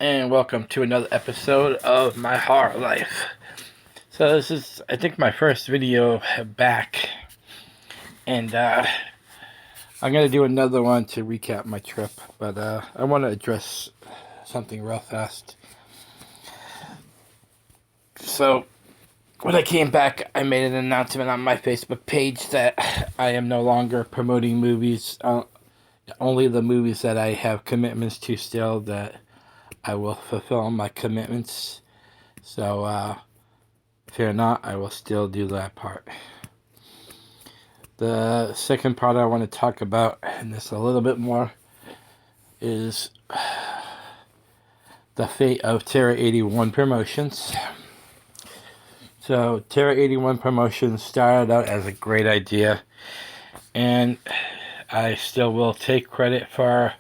and welcome to another episode of My Horror Life. So this is, I think, my first video back, and I'm gonna do another one to recap my trip, but I want to address something real fast. So when I came back, I made an announcement on my Facebook page that I am no longer promoting movies, only the movies that I have commitments to still, that I will fulfill my commitments. So, fear not, I will still do that part. The second part I want to talk about, and this a little bit more, is the fate of Terror 81 Promotions. So, Terror 81 Promotions started out as a great idea, and I still will take credit for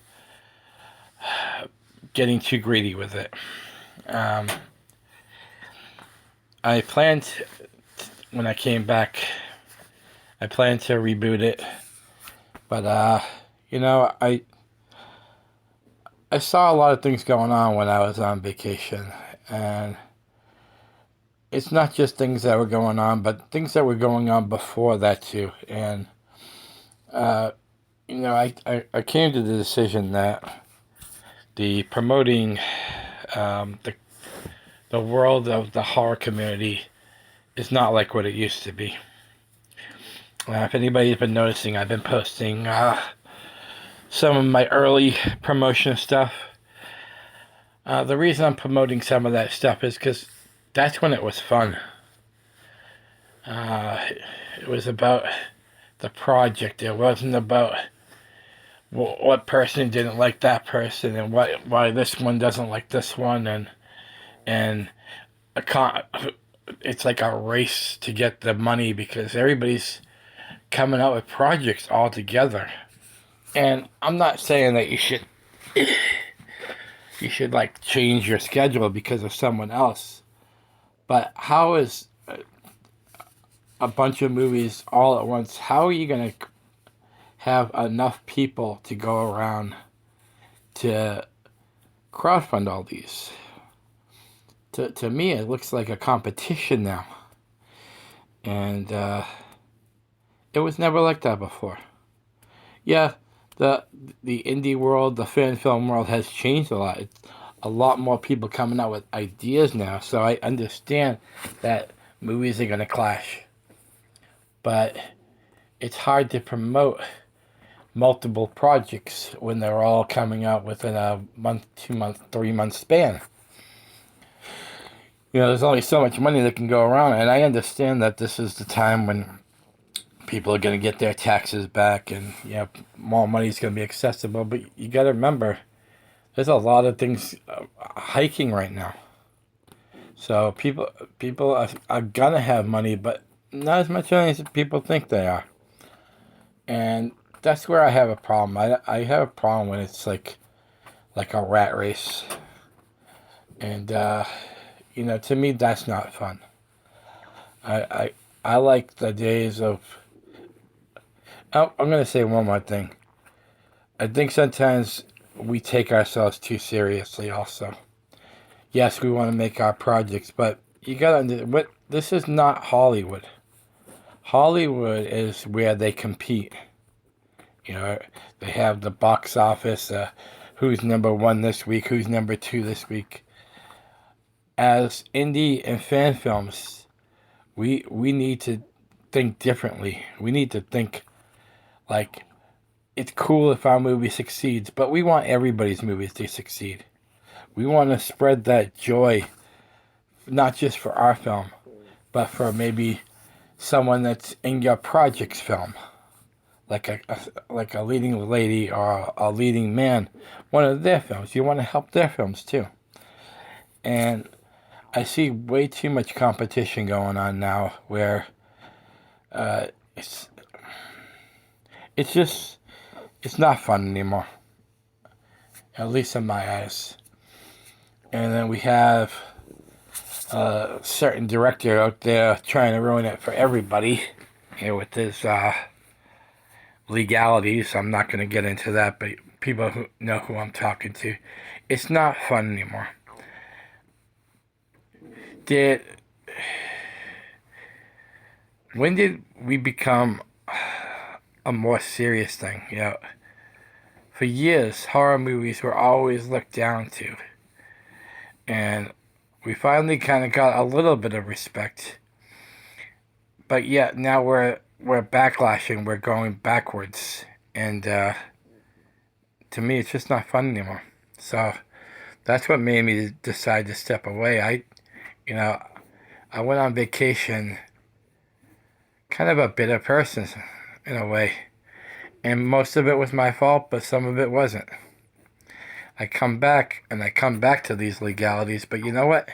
getting too greedy with it. I planned, when I came back, I planned to reboot it, but I saw a lot of things going on when I was on vacation, and it's not just things that were going on, but things that were going on before that too. And I came to the decision that the promoting the world of the horror community is not like what it used to be. If anybody's been noticing, I've been posting some of my early promotion stuff. The reason I'm promoting some of that stuff is because that's when it was fun. It was about the project. It wasn't about what person didn't like that person and why this one doesn't like this one, and it's like a race to get the money because everybody's coming out with projects all together. And I'm not saying that you should like change your schedule because of someone else, but how is a bunch of movies all at once, how are you going to have enough people to go around to crowdfund all these? To me, it looks like a competition now. And it was never like that before. Yeah, the indie world, the fan film world has changed a lot. It's a lot more people coming out with ideas now. So I understand that movies are going to clash. But it's hard to promote multiple projects when they're all coming out within a month, 2 month, 3 month span. There's only so much money that can go around, and I understand that this is the time when people are going to get their taxes back and more money is going to be accessible, but you got to remember there's a lot of things hiking right now. So people are going to have money, but not as much money as people think they are. And that's where I have a problem. I have a problem when it's like a rat race. And to me that's not fun. I like the days of... Oh, I'm going to say one more thing. I think sometimes we take ourselves too seriously also. Yes, we want to make our projects, but you got to understand, this is not Hollywood. Hollywood is where they compete. They have the box office, who's number one this week, who's number two this week. As indie and fan films, we need to think differently. We need to think like, it's cool if our movie succeeds, but we want everybody's movies to succeed. We want to spread that joy, not just for our film, but for maybe someone that's in your project's film, like a leading lady or a leading man, one of their films. You want to help their films too. And I see way too much competition going on now, where it's not fun anymore, at least in my eyes. And then we have a certain director out there trying to ruin it for everybody, with his legalities. I'm not going to get into that, but people who know who I'm talking to. It's not fun anymore. Did when did we become a more serious thing? For years, horror movies were always looked down to, and we finally kind of got a little bit of respect. But yet now we're backlashing. We're going backwards, and to me, it's just not fun anymore. So that's what made me decide to step away. You know, I went on vacation, kind of a bitter person in a way, and most of it was my fault, but some of it wasn't. I come back to these legalities, but you know what?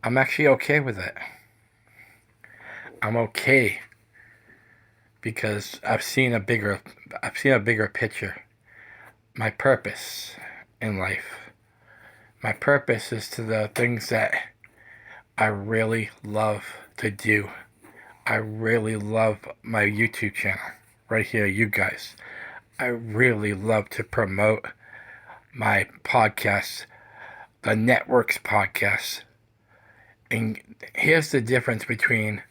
I'm actually okay with it. I'm okay because I've seen a bigger picture. My purpose in life. My purpose is to the things that I really love to do. I really love my YouTube channel. Right here, you guys. I really love to promote my podcast, the Networks podcast. And here's the difference between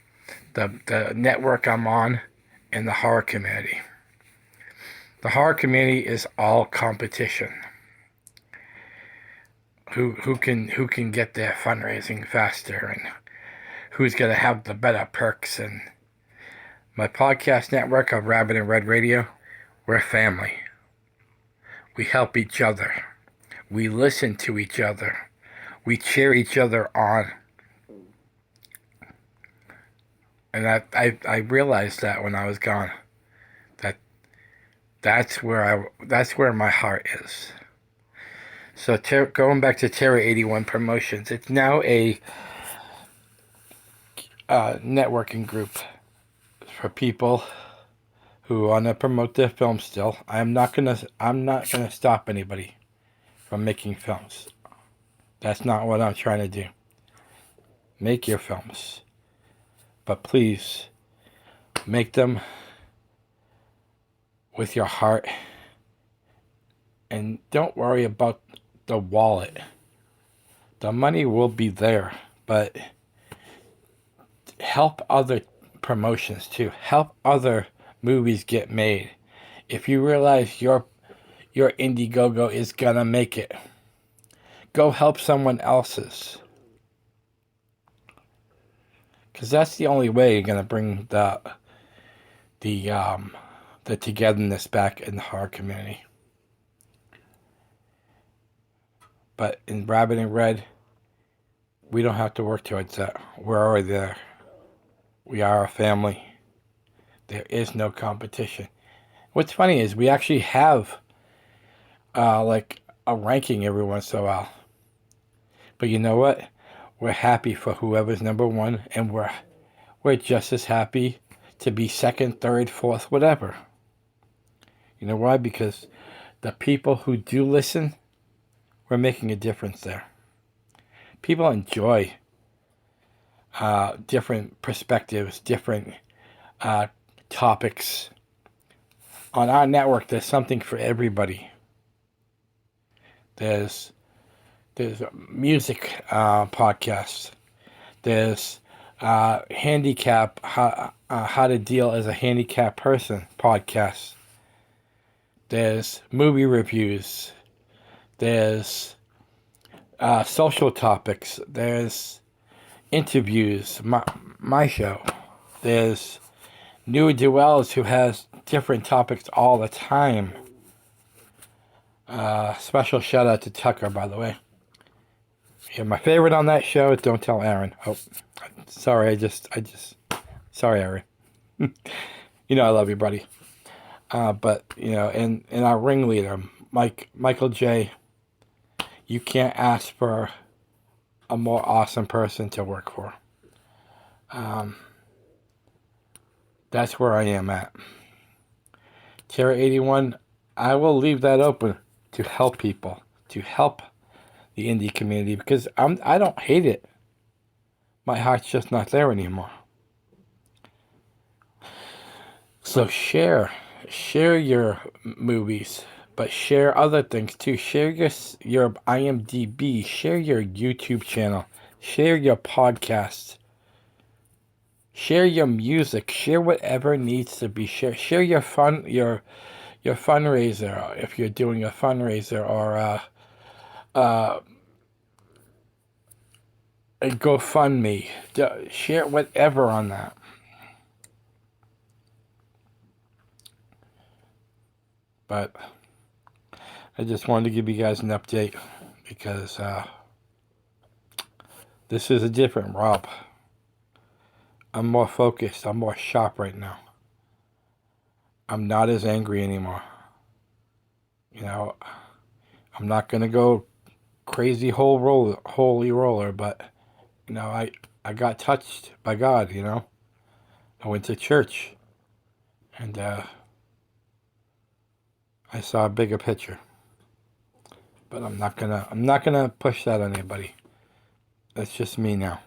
the network I'm on and the horror community. The horror community is all competition. Who can get their fundraising faster and who's gonna have the better perks. And my podcast network of Rabbit and Red Radio, we're family. We help each other. We listen to each other. We cheer each other on. And I realized that when I was gone, that's where my heart is. So going back to Terror 81 Promotions, it's now a networking group for people who want to promote their films. Still, I'm not gonna stop anybody from making films. That's not what I'm trying to do. Make your films, but please make them with your heart, and don't worry about the wallet. The money will be there, but help other promotions too. Help other movies get made. If you realize your Indiegogo is gonna make it, go help someone else's. Because that's the only way you're gonna bring the togetherness back in the horror community. But in Rabbit and Red, we don't have to work towards that. We're already there. We are a family. There is no competition. What's funny is we actually have like a ranking every once in a while. But you know what? We're happy for whoever's number one, and we're just as happy to be second, third, fourth, whatever. You know why? Because the people who do listen, we're making a difference there. People enjoy different perspectives, different topics. On our network, there's something for everybody. There's music podcasts. There's handicap, how to deal as a handicapped person podcast. There's movie reviews. There's social topics. There's interviews, my show. There's New Duels, who has different topics all the time. Special shout out to Tucker, by the way. Yeah, my favorite on that show is Don't Tell Aaron. Oh, sorry, sorry, Aaron. You know I love you, buddy. But and our ringleader, Michael J. You can't ask for a more awesome person to work for. That's where I am at. Terror 81, I will leave that open to help people, to help the indie community, because I don't hate it. My heart's just not there anymore. So share your movies, But share other things too. Share your IMDb. Share your YouTube channel. Share your podcast. Share your music. Share whatever needs to be shared. Share your fundraiser if you're doing a fundraiser, or a GoFundMe. Share whatever on that. But I just wanted to give you guys an update because this is a different Rob. I'm more focused. I'm more sharp right now. I'm not as angry anymore. You know, I'm not gonna go crazy holy roller, but you know, I got touched by God. You know, I went to church, and I saw a bigger picture. But I'm not gonna push that on anybody. That's just me now.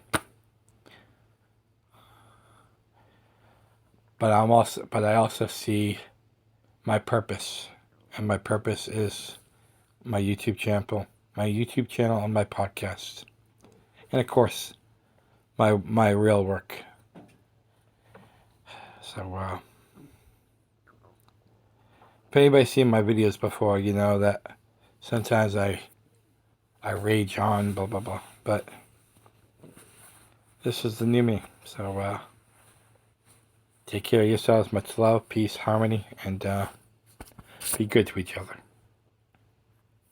But I also see my purpose, and my purpose is my YouTube channel, and my podcast, and of course, my real work. So, if anybody's seen my videos before, you know that sometimes I rage on, blah blah blah. But this is the new me. So, take care of yourselves. Much love, peace, harmony, and be good to each other.